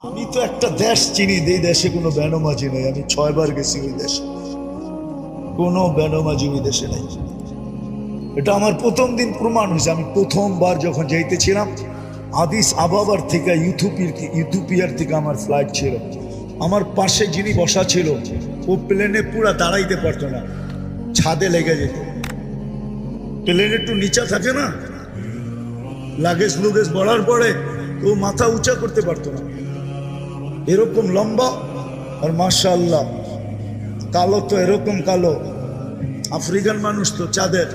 আমি তো একটা দেশ চিনি, এই দেশে কোনো বেনমাজি নেই। আমি 6 বার গেছি ওই দেশে, কোনো বেনমাজি ওই দেশে নাই। এটা আমার প্রথম দিন প্রমাণ হয়েছে। আমি প্রথমবার যখন যাইতেছিলাম আদিস আবাবার থেকে ইথিওপিয়ার থেকে আমার ফ্লাইট ছিল, আমার পাশে যিনি বসা ছিল ও প্লেনে পুরা দাঁড়াইতে পারতো না, ছাদে লেগে যেত। প্লেনে একটু নিচা থাকে না, লাগেজ লুগেজ বলার পরে ও মাথা উঁচা করতে পারতো না, এরকম লম্বা। আর মাশাআল্লাহ কালো তো এরকম কালো, আফ্রিকান মানুষ তো চাঁদের,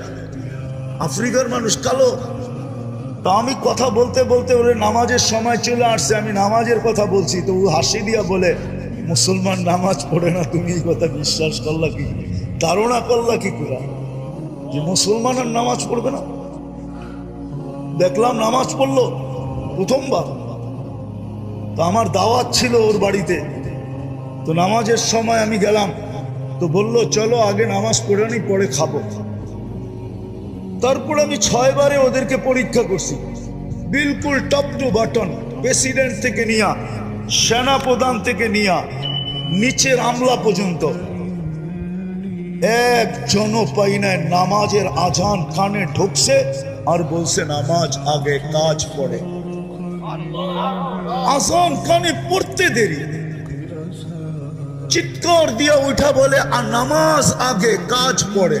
আফ্রিকার মানুষ কালো। তো আমি কথা বলতে বলতে ওরে নামাজের সময় চলে আসছে, আমি নামাজের কথা বলছি, তো ও হাসি দিয়া বলে মুসলমান নামাজ পড়ে না, তুমি এই কথা বিশ্বাস করলা কি, ধারণা করলা কি করে যে মুসলমান আর নামাজ পড়বে না? দেখলাম নামাজ পড়লো প্রথমবার। তো আমার দাওয়াত ছিল ওর বাড়িতে, তো নামাজের সময় আমি গেলাম, তো বললো চলো আগে নামাজ পড়ে নি পরে খাবো। তারপর আমি 6 বারে ওদেরকে পরীক্ষা করছি, বিলকুল টপ টু বাটন, প্রেসিডেন্ট থেকে নিয়া, সেনা প্রধান থেকে নিয়া, নিচের আমলা পর্যন্ত একজনও পাই নাই নামাজের আজান কানে ঢুকছে আর বলছে নামাজ আগে কাজ পড়ে। আজান কানে পড়তে দেরি, চিৎকার দিয়া উঠা বলে আর নামাজ আগে কাজ পড়ে,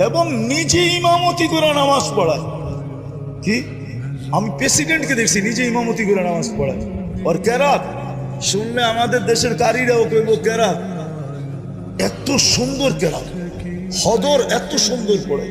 এবং নিজে ইমামতি করে নামাজ পড়ায়। কি আমি প্রেসিডেন্টকে দেখছি নিজে ইমামতি করে নামাজ পড়ায়। আর কেরাত শুনলে আমাদের দেশের কারীরাও কইব কেরাত এত সুন্দর, কেরাত হদর এত সুন্দর পড়ে।